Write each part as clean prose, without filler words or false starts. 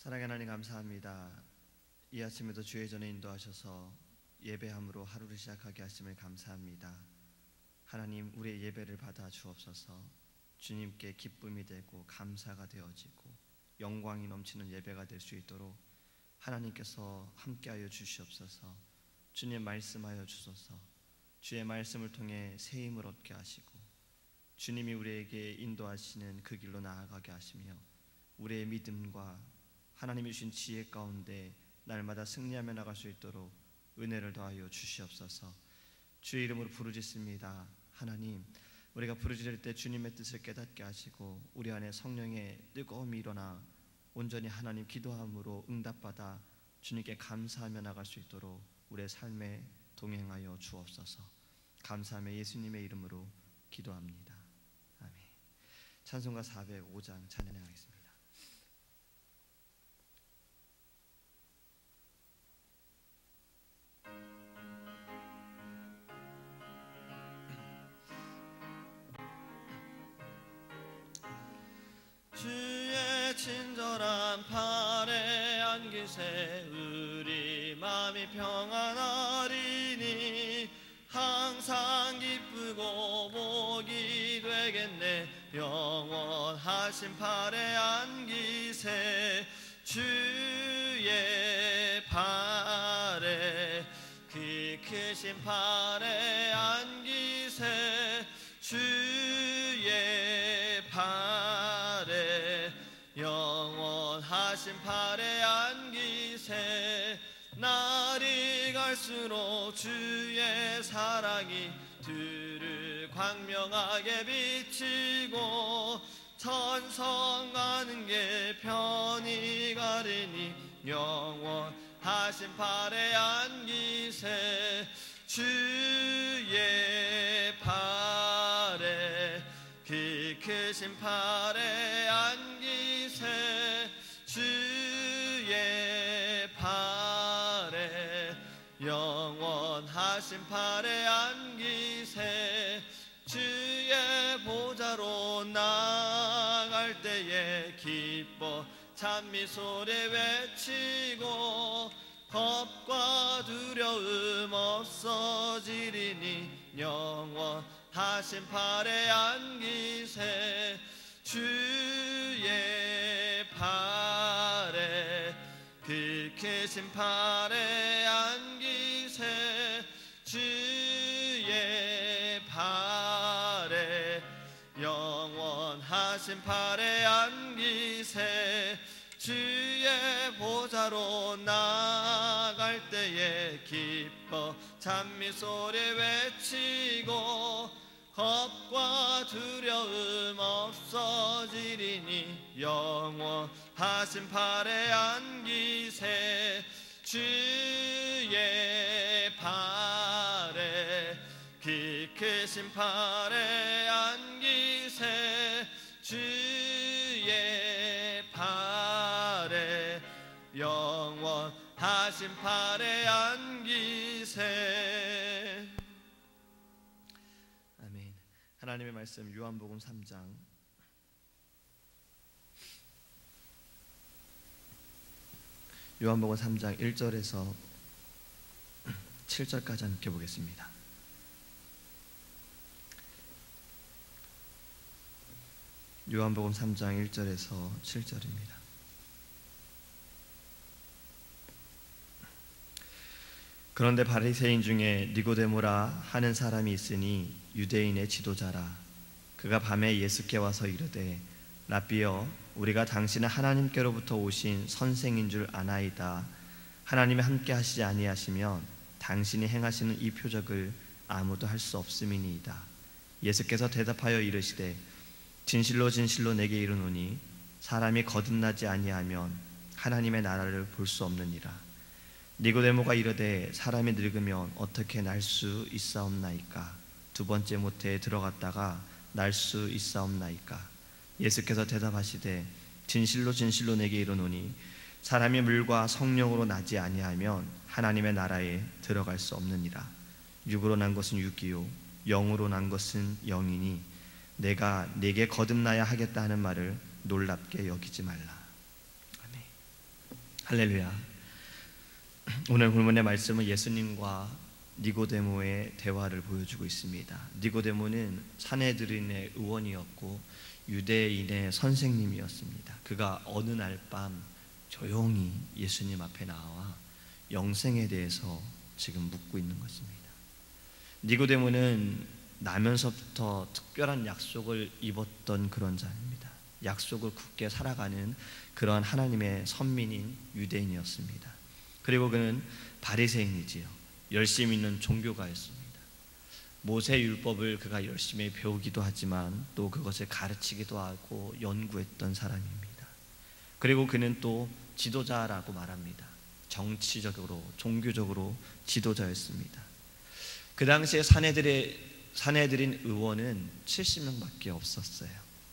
사랑하는 하나님 감사합니다. 이 아침에도 주의 전에 인도하셔서 예배함으로 하루를 시작하게 하심을 감사합니다. 하나님, 우리의 예배를 받아 주옵소서. 주님께 기쁨이 되고 감사가 되어지고 영광이 넘치는 예배가 될 수 있도록 하나님께서 함께하여 주시옵소서. 주님 말씀하여 주소서. 주의 말씀을 통해 새 힘을 얻게 하시고 주님이 우리에게 인도하시는 그 길로 나아가게 하시며 우리의 믿음과 하나님이 주신 지혜 가운데 날마다 승리하며 나갈 수 있도록 은혜를 더하여 주시옵소서. 주의 이름으로 부르짖습니다. 하나님, 우리가 부르짖을 때 주님의 뜻을 깨닫게 하시고 우리 안에 성령의 뜨거움이 일어나 온전히 하나님 기도함으로 응답받아 주님께 감사하며 나갈 수 있도록 우리의 삶에 동행하여 주옵소서. 감사하며 예수님의 이름으로 기도합니다. 아멘. 찬송가 405장 찬양하겠습니다. 주의 친절한 팔에 안기세 우리 마음이 평안하리니 항상 기쁘고 복이 되겠네. 영원하신 팔에 안기세 주의 팔에 그 크신 팔에 안기세 주의 팔에 영원하신 팔에 안기세. 날이 갈수록 주의 사랑이 두루 광명하게 비치고 천성 가는 게 편히 가리니 영원하신 팔에 안기세 주의 팔에 그 크신 팔에 안기세 주의 팔에 영원하신 팔에 안기세. 주의 보좌로 나갈 때에 기뻐 찬미 소리 외치고 겁과 두려움 없어지리니 영원하신 팔에 안기세 주의 팔에 그 크신 팔에 안기세 주의 팔에 영원하신 팔에 안기세. 주의 보좌로 나갈 때에 기뻐 찬미 소리 외치고 겁과 두려움 없어지리니 영원하신 팔에 안기세 주의 팔에 그 크신 팔에 안기세 주의 팔에 영원하신 팔에 안기세. 아멘. 하나님의 말씀 요한복음 3장 요한복음 3장 1절에서 7절까지 함께 보겠습니다. 요한복음 3장 1절에서 7절입니다. 그런데 바리새인 중에 니고데모라 하는 사람이 있으니 유대인의 지도자라. 그가 밤에 예수께 와서 이르되 라삐여, 우리가 당신은 하나님께로부터 오신 선생인 줄 아나이다. 하나님이 함께 하시지 아니하시면 당신이 행하시는 이 표적을 아무도 할 수 없음이니이다. 예수께서 대답하여 이르시되 진실로 진실로 내게 이르노니 사람이 거듭나지 아니하면 하나님의 나라를 볼 수 없느니라. 니고데모가 이르되 사람이 늙으면 어떻게 날 수 있사옵나이까? 두 번째 모태에 들어갔다가 날 수 있사옵나이까? 예수께서 대답하시되 진실로 진실로 내게 이르노니 사람이 물과 성령으로 나지 아니하면 하나님의 나라에 들어갈 수 없느니라. 육으로 난 것은 육이요 영으로 난 것은 영이니 내가 네게 거듭나야 하겠다 하는 말을 놀랍게 여기지 말라. 아멘. 할렐루야. 오늘 본문의 말씀은 예수님과 니고데모의 대화를 보여주고 있습니다. 니고데모는 산헤드린의 의원이었고 유대인의 선생님이었습니다. 그가 어느 날 밤 조용히 예수님 앞에 나와 영생에 대해서 지금 묻고 있는 것입니다. 니고데모는 나면서부터 특별한 약속을 입었던 그런 자입니다. 약속을 굳게 살아가는 그러한 하나님의 선민인 유대인이었습니다. 그리고 그는 바리새인이지요. 열심히 있는 종교가였습니다. 모세 율법을 그가 열심히 배우기도 하지만 또 그것을 가르치기도 하고 연구했던 사람입니다. 그리고 그는 또 지도자라고 말합니다. 정치적으로 종교적으로 지도자였습니다. 그 당시에 산헤드린 의원은 70명밖에 없었어요.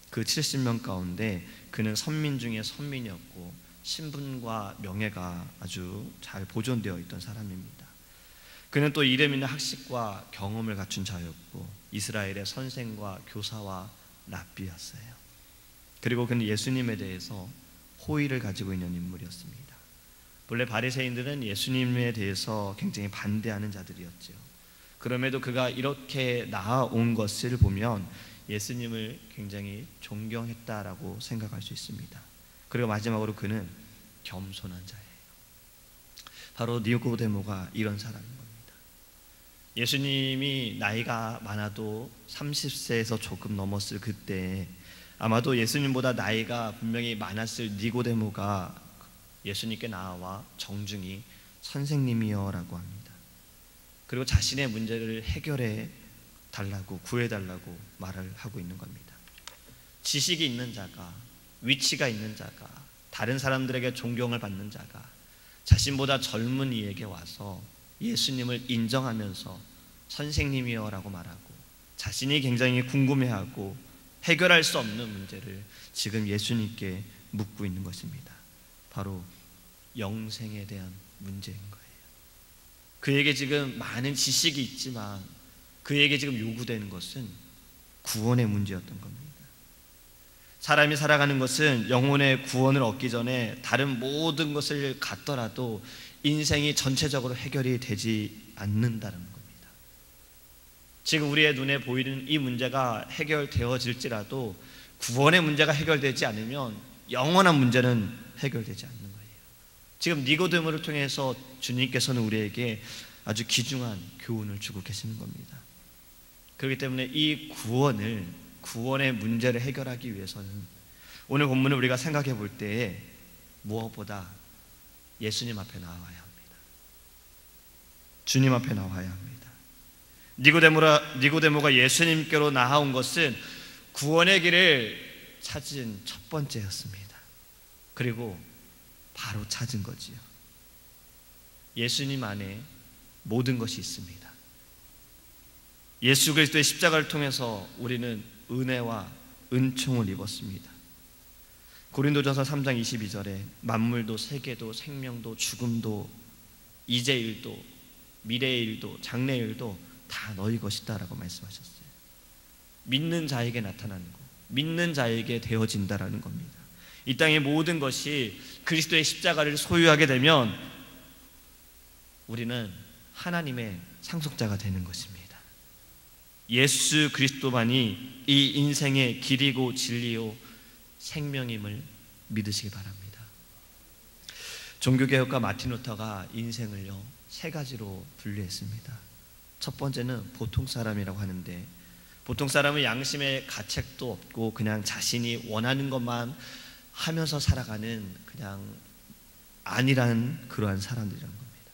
그 70명 가운데 그는 선민 중에 선민이었고 신분과 명예가 아주 잘 보존되어 있던 사람입니다. 그는 또 이름 있는 학식과 경험을 갖춘 자였고 이스라엘의 선생과 교사와 랍비였어요. 그리고 그는 예수님에 대해서 호의를 가지고 있는 인물이었습니다. 본래 바리새인들은 예수님에 대해서 굉장히 반대하는 자들이었죠. 그럼에도 그가 이렇게 나아온 것을 보면 예수님을 굉장히 존경했다라고 생각할 수 있습니다. 그리고 마지막으로 그는 겸손한 자예요. 바로 니고데모가 이런 사람인 겁니다. 예수님이 나이가 많아도 30세에서 조금 넘었을 그때 아마도 예수님보다 나이가 분명히 많았을 니고데모가 예수님께 나와 정중히 선생님이여 라고 합니다. 그리고 자신의 문제를 해결해 달라고 구해달라고 말을 하고 있는 겁니다. 지식이 있는 자가, 위치가 있는 자가, 다른 사람들에게 존경을 받는 자가 자신보다 젊은 이에게 와서 예수님을 인정하면서 선생님이여 라고 말하고 자신이 굉장히 궁금해하고 해결할 수 없는 문제를 지금 예수님께 묻고 있는 것입니다. 바로 영생에 대한 문제인 거예요. 그에게 지금 많은 지식이 있지만 그에게 지금 요구되는 것은 구원의 문제였던 겁니다. 사람이 살아가는 것은 영혼의 구원을 얻기 전에 다른 모든 것을 갖더라도 인생이 전체적으로 해결이 되지 않는다는 겁니다. 지금 우리의 눈에 보이는 이 문제가 해결되어질지라도 구원의 문제가 해결되지 않으면 영원한 문제는 해결되지 않는 거예요. 지금 니고데모를 통해서 주님께서는 우리에게 아주 귀중한 교훈을 주고 계시는 겁니다. 그렇기 때문에 이 구원의 문제를 해결하기 위해서는 오늘 본문을 우리가 생각해 볼 때에 무엇보다 예수님 앞에 나와야 합니다. 주님 앞에 나와야 합니다. 니고데모가 예수님께로 나아온 것은 구원의 길을 찾은 첫 번째였습니다. 그리고 바로 찾은 거지요. 예수님 안에 모든 것이 있습니다. 예수 그리스도의 십자가를 통해서 우리는 은혜와 은총을 입었습니다. 고린도전서 3장 22절에 만물도 세계도 생명도 죽음도 이제 일도 미래의 일도 장래의 일도 다 너희 것이다 라고 말씀하셨어요. 믿는 자에게 나타나는 것, 믿는 자에게 되어진다라는 겁니다. 이 땅의 모든 것이 그리스도의 십자가를 소유하게 되면 우리는 하나님의 상속자가 되는 것입니다. 예수 그리스도만이 이 인생의 길이고 진리요 생명임을 믿으시기 바랍니다. 종교개혁가 마틴 루터가 인생을요 3가지로 분류했습니다. 첫 번째는 보통 사람이라고 하는데, 보통 사람은 양심의 가책도 없고 그냥 자신이 원하는 것만 하면서 살아가는 그냥 아니란 그러한 사람들이라는 겁니다.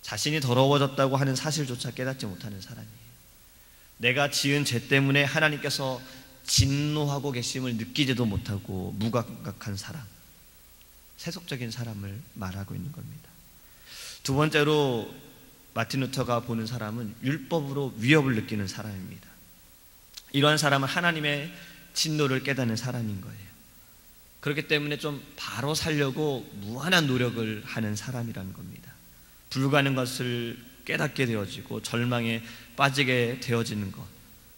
자신이 더러워졌다고 하는 사실조차 깨닫지 못하는 사람이에요. 내가 지은 죄 때문에 하나님께서 진노하고 계심을 느끼지도 못하고 무감각한 사람, 세속적인 사람을 말하고 있는 겁니다. 두 번째로 마틴 루터가 보는 사람은 율법으로 위협을 느끼는 사람입니다. 이러한 사람은 하나님의 진노를 깨닫는 사람인 거예요. 그렇기 때문에 좀 바로 살려고 무한한 노력을 하는 사람이라는 겁니다. 불가능한 것을 깨닫게 되어지고 절망에 빠지게 되어지는 것,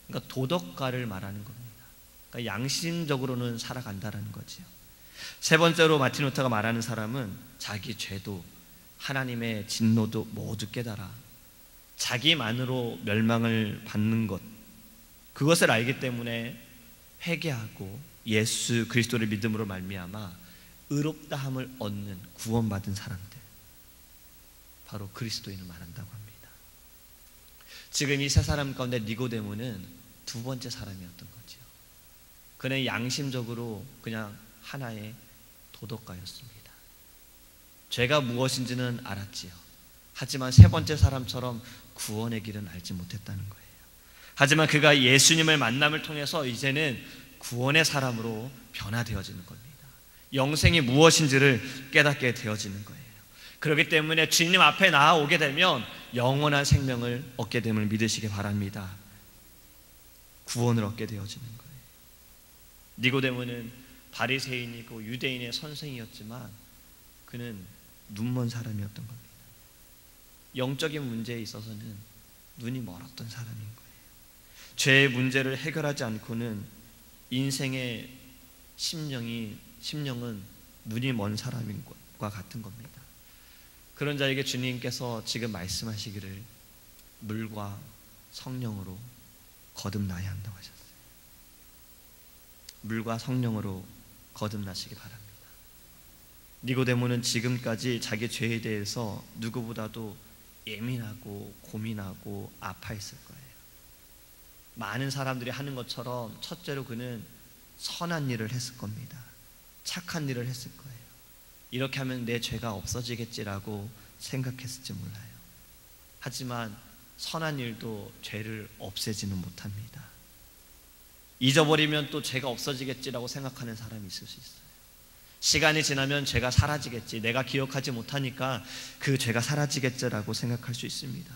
그러니까 도덕가를 말하는 겁니다. 그러니까 양심적으로는 살아간다라는 거지요. 세 번째로 마틴 루터가 말하는 사람은 자기 죄도 하나님의 진노도 모두 깨달아 자기만으로 멸망을 받는 것, 그것을 알기 때문에 회개하고 예수 그리스도를 믿음으로 말미암아 의롭다함을 얻는 구원받은 사람들, 바로 그리스도인을 말한다고 합니다. 지금 이 세 사람 가운데 니고데모는 두 번째 사람이었던 거죠. 그는 양심적으로 그냥 하나의 도덕가였습니다. 죄가 무엇인지는 알았지요. 하지만 세 번째 사람처럼 구원의 길은 알지 못했다는 거예요. 하지만 그가 예수님을 만남을 통해서 이제는 구원의 사람으로 변화되어지는 겁니다. 영생이 무엇인지를 깨닫게 되어지는 거예요. 그렇기 때문에 주님 앞에 나아오게 되면 영원한 생명을 얻게 됨을 믿으시기 바랍니다. 구원을 얻게 되어지는 거예요. 니고데모는 바리새인이고 유대인의 선생이었지만 그는 눈먼 사람이었던 겁니다. 영적인 문제에 있어서는 눈이 멀었던 사람인 거예요. 죄의 문제를 해결하지 않고는 인생의 심령은 눈이 먼 사람과 같은 겁니다. 그런 자에게 주님께서 지금 말씀하시기를 물과 성령으로 거듭나야 한다고 하셨어요. 물과 성령으로 거듭나시기 바랍니다. 니고데모는 지금까지 자기 죄에 대해서 누구보다도 예민하고 고민하고 아파했을 거예요. 많은 사람들이 하는 것처럼 첫째로 그는 선한 일을 했을 겁니다. 착한 일을 했을 거예요. 이렇게 하면 내 죄가 없어지겠지라고 생각했을지 몰라요. 하지만 선한 일도 죄를 없애지는 못합니다. 잊어버리면 또 죄가 없어지겠지라고 생각하는 사람이 있을 수 있어요. 시간이 지나면 죄가 사라지겠지, 내가 기억하지 못하니까 그 죄가 사라지겠지라고 생각할 수 있습니다.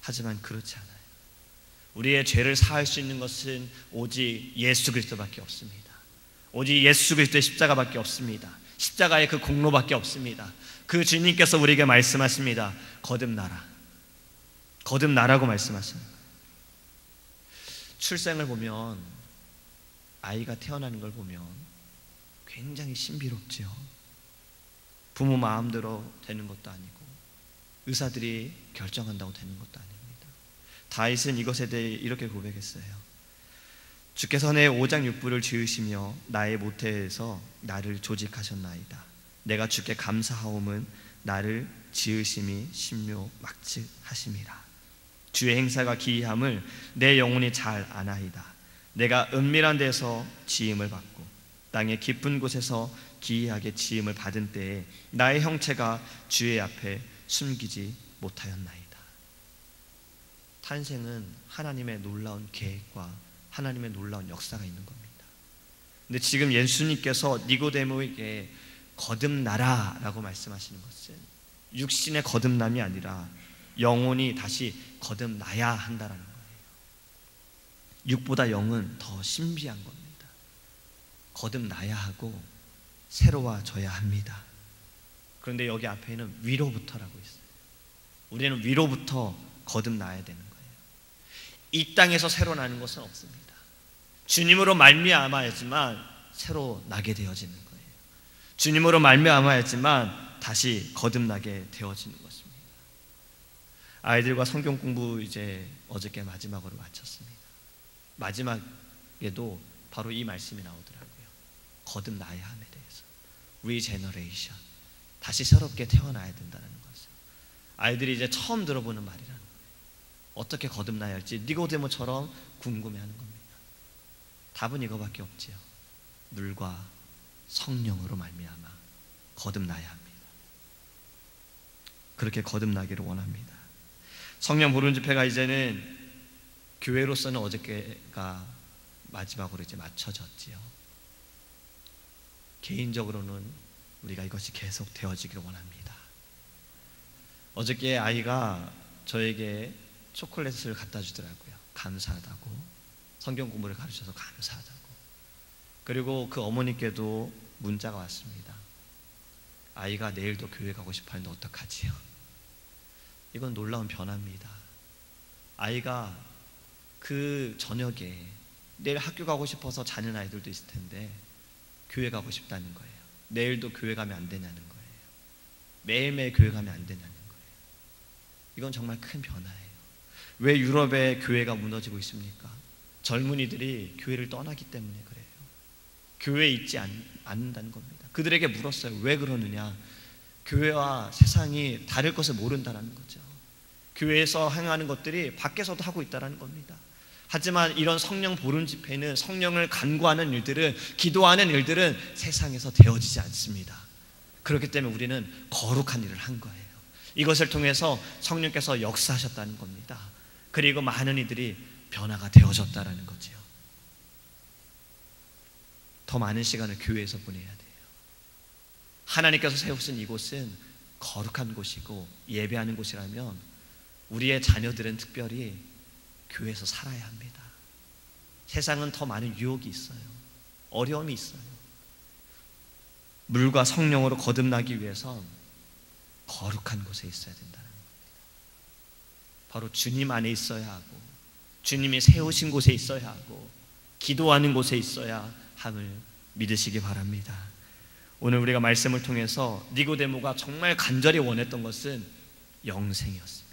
하지만 그렇지 않아요. 우리의 죄를 사할 수 있는 것은 오직 예수 그리스도밖에 없습니다. 오직 예수 그리스도의 십자가밖에 없습니다. 십자가의 그 공로밖에 없습니다. 그 주님께서 우리에게 말씀하십니다. 거듭나라, 거듭나라고 말씀하십니다. 출생을 보면, 아이가 태어나는 걸 보면 굉장히 신비롭지요. 부모 마음대로 되는 것도 아니고 의사들이 결정한다고 되는 것도 아닙니다. 다윗은 이것에 대해 이렇게 고백했어요. 주께서 내 오장육부를 지으시며 나의 모태에서 나를 조직하셨나이다. 내가 주께 감사하옴은 나를 지으심이 신묘막측하심이라. 주의 행사가 기이함을 내 영혼이 잘 아나이다. 내가 은밀한 데서 지음을 받고 땅의 깊은 곳에서 기이하게 지음을 받은 때에 나의 형체가 주의 앞에 숨기지 못하였나이다. 탄생은 하나님의 놀라운 계획과 하나님의 놀라운 역사가 있는 겁니다. 근데 지금 예수님께서 니고데모에게 거듭나라라고 말씀하시는 것은 육신의 거듭남이 아니라 영혼이 다시 거듭나야 한다라는 거예요. 육보다 영은 더 신비한 겁니다. 거듭나야 하고 새로워져야 합니다. 그런데 여기 앞에는 위로부터라고 있어요. 우리는 위로부터 거듭나야 되는 거예요. 이 땅에서 새로 나는 것은 없습니다. 주님으로 말미암아야지만 새로 나게 되어지는 거예요. 주님으로 말미암아야지만 다시 거듭나게 되어지는 것입니다. 아이들과 성경 공부 이제 어저께 마지막으로 마쳤습니다. 마지막에도 바로 이 말씀이 나오더라고요. 거듭나야 함에 대해서. 리제너레이션. 다시 새롭게 태어나야 된다는 것을. 아이들이 이제 처음 들어보는 말이라는 거예요. 어떻게 거듭나야 할지 니고데모처럼 궁금해하는 겁니다. 답은 이거밖에 없지요. 물과 성령으로 말미암아 거듭나야 합니다. 그렇게 거듭나기를 원합니다. 성령 부르는 집회가 이제는 교회로서는 어저께가 마지막으로 이제 맞춰졌지요. 개인적으로는 우리가 이것이 계속 되어지기를 원합니다. 어저께 아이가 저에게 초콜릿을 갖다 주더라고요. 감사하다고. 성경 공부를 가르쳐서 감사하다고. 그리고 그 어머니께도 문자가 왔습니다. 아이가 내일도 교회 가고 싶어 하는데 어떡하지요? 이건 놀라운 변화입니다. 아이가 그 저녁에 내일 학교 가고 싶어서 자는 아이들도 있을 텐데 교회 가고 싶다는 거예요. 내일도 교회 가면 안 되냐는 거예요. 매일매일 교회 가면 안 되냐는 거예요. 이건 정말 큰 변화예요. 왜 유럽의 교회가 무너지고 있습니까? 젊은이들이 교회를 떠나기 때문에 그래요. 교회에 있지 않는다는 겁니다. 그들에게 물었어요. 왜 그러느냐? 교회와 세상이 다를 것을 모른다는 거죠. 교회에서 행하는 것들이 밖에서도 하고 있다는 겁니다. 하지만 이런 성령 보름 집회는, 성령을 간구하는 일들은, 기도하는 일들은 세상에서 되어지지 않습니다. 그렇기 때문에 우리는 거룩한 일을 한 거예요. 이것을 통해서 성령께서 역사하셨다는 겁니다. 그리고 많은 이들이 변화가 되어졌다는 거죠. 더 많은 시간을 교회에서 보내야 돼요. 하나님께서 세우신 이곳은 거룩한 곳이고 예배하는 곳이라면 우리의 자녀들은 특별히 교회에서 살아야 합니다. 세상은 더 많은 유혹이 있어요. 어려움이 있어요. 물과 성령으로 거듭나기 위해선 거룩한 곳에 있어야 된다는 겁니다. 바로 주님 안에 있어야 하고, 주님이 세우신 곳에 있어야 하고, 기도하는 곳에 있어야 함을 믿으시기 바랍니다. 오늘 우리가 말씀을 통해서 니고데모가 정말 간절히 원했던 것은 영생이었습니다.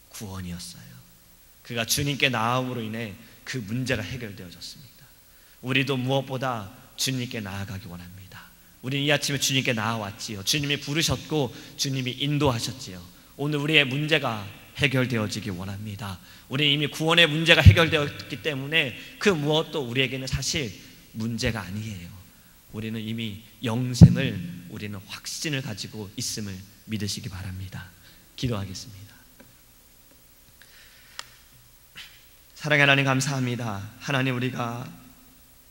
구원이었어요. 그가 주님께 나아옴으로 인해 그 문제가 해결되어졌습니다. 우리도 무엇보다 주님께 나아가기 원합니다. 우리는 이 아침에 주님께 나아왔지요. 주님이 부르셨고 주님이 인도하셨지요. 오늘 우리의 문제가 해결되어지기 원합니다. 우리는 이미 구원의 문제가 해결되었기 때문에 그 무엇도 우리에게는 사실 문제가 아니에요. 우리는 이미 영생을, 우리는 확신을 가지고 있음을 믿으시기 바랍니다. 기도하겠습니다. 사랑의 하나님, 감사합니다. 하나님, 우리가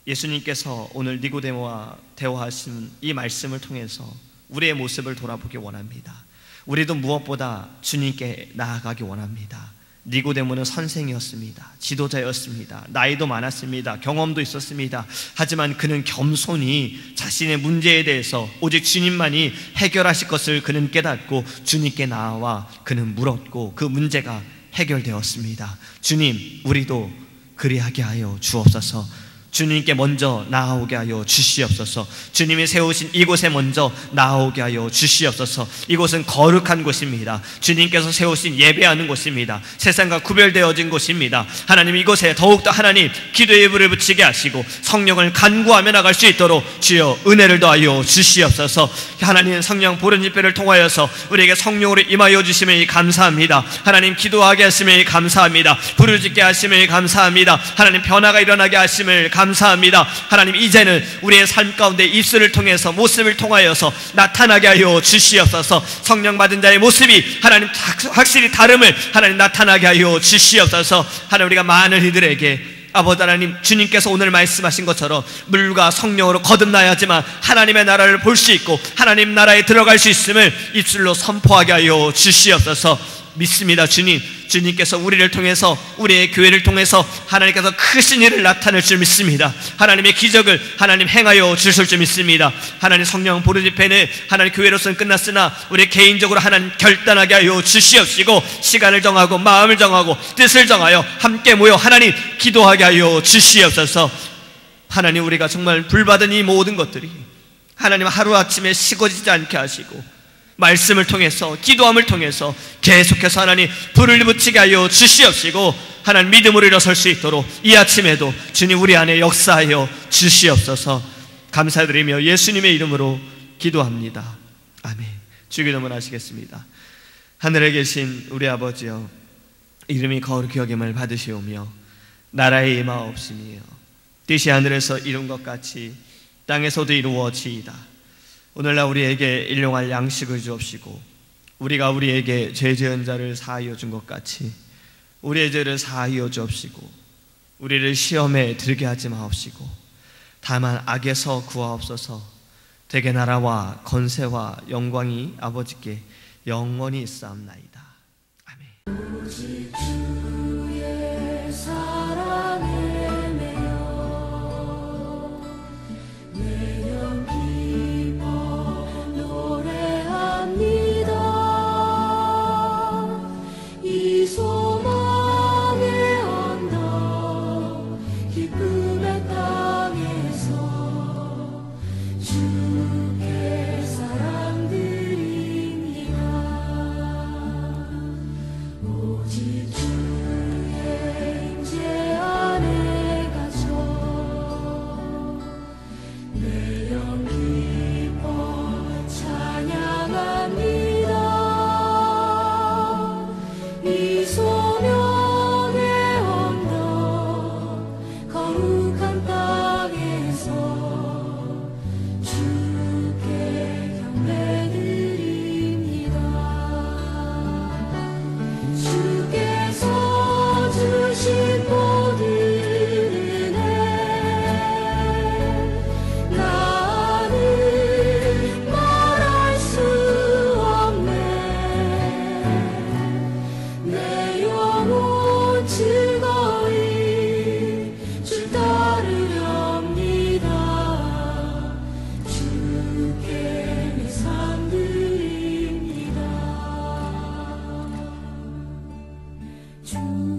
예수님께서 오늘 니고데모와 대화하신 이 말씀을 통해서 우리의 모습을 돌아보기 원합니다. 우리도 무엇보다 주님께 나아가기 원합니다. 니고데모는 선생이었습니다. 지도자였습니다. 나이도 많았습니다. 경험도 있었습니다. 하지만 그는 겸손히 자신의 문제에 대해서 오직 주님만이 해결하실 것을 그는 깨닫고 주님께 나아와 그는 물었고 그 문제가 해결되었습니다. 주님, 우리도 그리하게 하여 주옵소서. 주님께 먼저 나아오게 하여 주시옵소서. 주님이 세우신 이곳에 먼저 나아오게 하여 주시옵소서. 이곳은 거룩한 곳입니다. 주님께서 세우신 예배하는 곳입니다. 세상과 구별되어진 곳입니다. 하나님, 이곳에 더욱더 하나님 기도의 불을 붙이게 하시고 성령을 간구하며 나갈 수 있도록 주여 은혜를 더하여 주시옵소서. 하나님, 성령 보름 집회를 통하여서 우리에게 성령으로 임하여 주심을 감사합니다. 하나님, 기도하게 하심을 감사합니다. 부르짖게 하심을 감사합니다. 하나님, 변화가 일어나게 하심을 감사합니다. 하나님, 이제는 우리의 삶 가운데 입술을 통해서, 모습을 통하여서 나타나게 하여 주시옵소서. 성령 받은 자의 모습이 하나님 확실히 다름을 하나님 나타나게 하여 주시옵소서. 하나님, 우리가 많은 이들에게 아버지 하나님, 주님께서 오늘 말씀하신 것처럼 물과 성령으로 거듭나야지만 하나님의 나라를 볼 수 있고 하나님 나라에 들어갈 수 있음을 입술로 선포하게 하여 주시옵소서. 믿습니다. 주님께서 우리를 통해서, 우리의 교회를 통해서 하나님께서 크신 일을 나타낼 줄 믿습니다. 하나님의 기적을 하나님 행하여 주실 줄 믿습니다. 하나님, 성령 보름 집회는 하나님 교회로서는 끝났으나 우리 개인적으로 하나님 결단하게 하여 주시옵시고 시간을 정하고 마음을 정하고 뜻을 정하여 함께 모여 하나님 기도하게 하여 주시옵소서. 하나님, 우리가 정말 불받은 이 모든 것들이 하나님 하루아침에 식어지지 않게 하시고 말씀을 통해서, 기도함을 통해서 계속해서 하나님 불을 붙이게 하여 주시옵시고 하나님 믿음으로 일어설 수 있도록 이 아침에도 주님 우리 안에 역사하여 주시옵소서. 감사드리며 예수님의 이름으로 기도합니다. 아멘. 주기도문 하시겠습니다. 하늘에 계신 우리 아버지여, 이름이 거룩히 여김을 받으시오며 나라의 임하옵시며 뜻이 하늘에서 이룬 것 같이 땅에서도 이루어지이다. 오늘날 우리에게 일용할 양식을 주옵시고 우리가 우리에게 죄 지은 자를 사하여 준 것 같이 우리의 죄를 사하여 주옵시고 우리를 시험에 들게 하지 마옵시고 다만 악에서 구하옵소서. 대개 나라와 건세와 영광이 아버지께 영원히 있사옵나이다. 아멘. 오직 주의 사랑에 매여 내 영 기뻐 노래합니다. 이 소망의 언덕 기쁨의 땅에서 주